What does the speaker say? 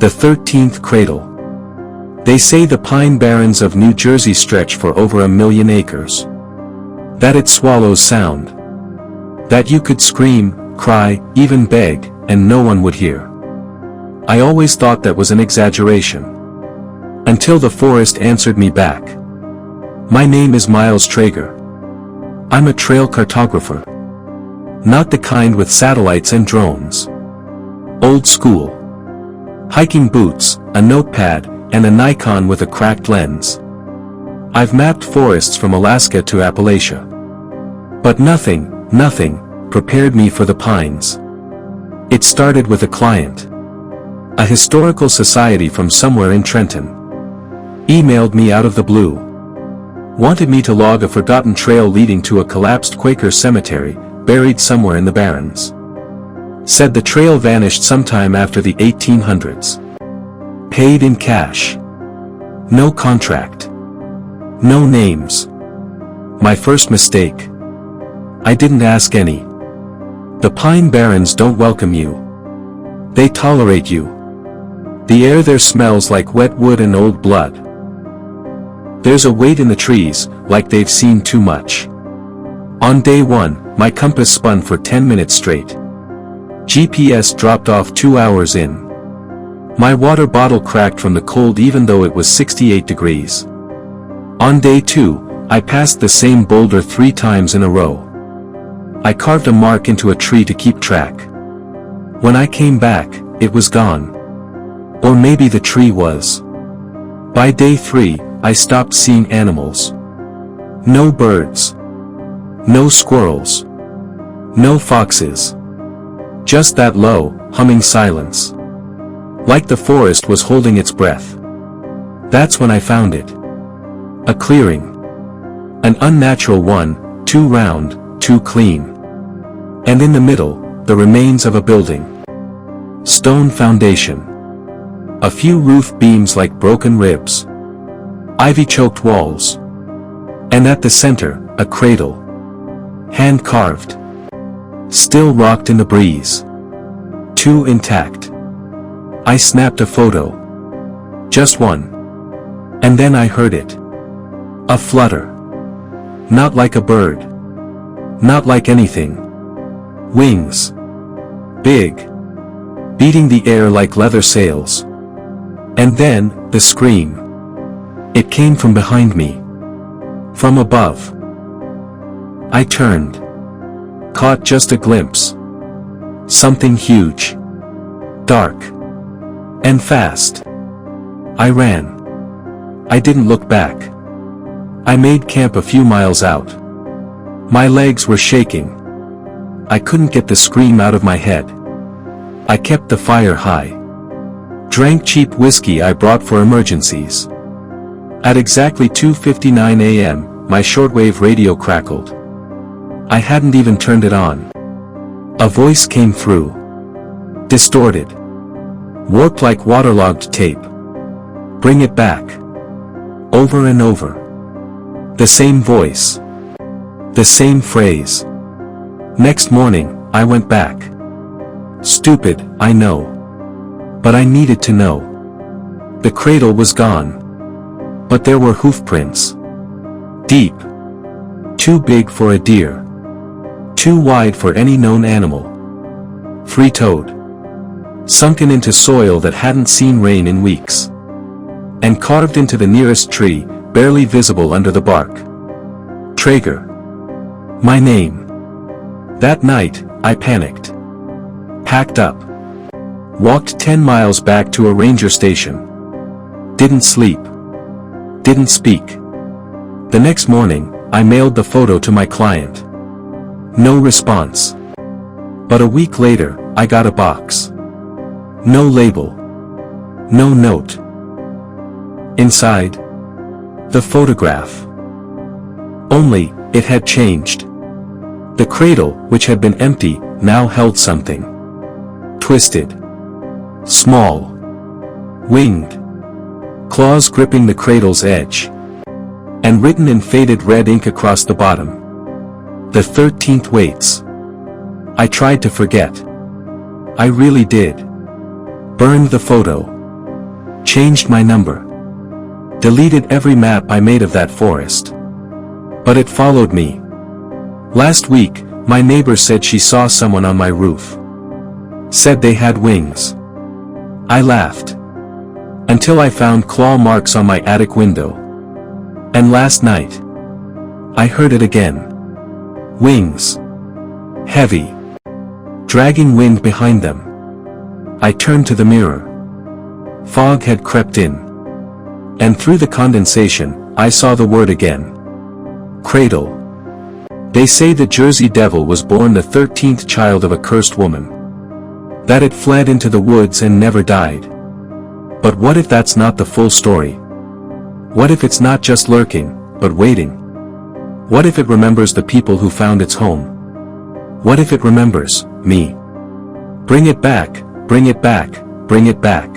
The 13th Cradle. They say the Pine Barrens of New Jersey stretch for over 1 million acres. That it swallows sound. That you could scream, cry, even beg, and no one would hear. I always thought that was an exaggeration. Until the forest answered me back. My name is Miles Trager. I'm a trail cartographer. Not the kind with satellites and drones. Old school. Hiking boots, a notepad, and a Nikon with a cracked lens. I've mapped forests from Alaska to Appalachia. But nothing, prepared me for the pines. It started with a client. A historical society from somewhere in Trenton. Emailed me out of the blue. Wanted me to log a forgotten trail leading to a collapsed Quaker cemetery, buried somewhere in the Barrens. Said the trail vanished sometime after the 1800s. Paid in cash. No contract. No names. My first mistake. I didn't ask any. The Pine Barrens don't welcome you. They tolerate you. The air there smells like wet wood and old blood. There's a weight in the trees, like they've seen too much. On day 1, my compass spun for 10 minutes straight. GPS dropped off 2 hours in. My water bottle cracked from the cold even though it was 68 degrees. On day 2, I passed the same boulder 3 times in a row. I carved a mark into a tree to keep track. When I came back, it was gone. Or maybe the tree was. By day 3, I stopped seeing animals. No birds. No squirrels. No foxes. Just that low, humming silence. Like the forest was holding its breath. That's when I found it. A clearing. An unnatural one, too round, too clean. And in the middle, the remains of a building. Stone foundation. A few roof beams like broken ribs. Ivy-choked walls. And at the center, a cradle. Hand-carved. Still rocked in the breeze. Too intact. I snapped a photo. Just one. And then I heard it. A flutter. Not like a bird. Not like anything. Wings. Big. Beating the air like leather sails. And then, the scream. It came from behind me. From above. I turned. Caught just a glimpse. Something huge. Dark. And fast. I ran. I didn't look back. I made camp a few miles out. My legs were shaking. I couldn't get the scream out of my head. I kept the fire high. Drank cheap whiskey I brought for emergencies. At exactly 2:59 a.m., my shortwave radio crackled. I hadn't even turned it on. A voice came through. Distorted. Warped like waterlogged tape. Bring it back. Over and over. The same voice. The same phrase. Next morning, I went back. Stupid, I know. But I needed to know. The cradle was gone. But there were hoofprints. Deep. Too big for a deer. Too wide for any known animal. Three-toed. Sunken into soil that hadn't seen rain in weeks. And carved into the nearest tree, barely visible under the bark. Trager. My name. That night, I panicked. Packed up. Walked 10 miles back to a ranger station. Didn't sleep. Didn't speak. The next morning, I mailed the photo to my client. No response. But a week later, I got a box. No label. No note. Inside. The photograph. Only, it had changed. The cradle, which had been empty, now held something. Twisted. Small. Winged. Claws gripping the cradle's edge. And written in faded red ink across the bottom. The 13th waits. I tried to forget. I really did. Burned the photo. changed my number, deleted every map I made of that forest. But it followed me. Last week, my neighbor said she saw someone on my roof. Said they had wings. I laughed. Until I found claw marks on my attic window. And last night, I heard it again. Wings. Heavy. Dragging wind behind them. I turned to the mirror. Fog had crept in. And through the condensation, I saw the word again. Cradle. They say the Jersey Devil was born the 13th child of a cursed woman. That it fled into the woods and never died. But what if that's not the full story? What if it's not just lurking, but waiting? What if it remembers the people who found its home? What if it remembers me? Bring it back, bring it back, bring it back.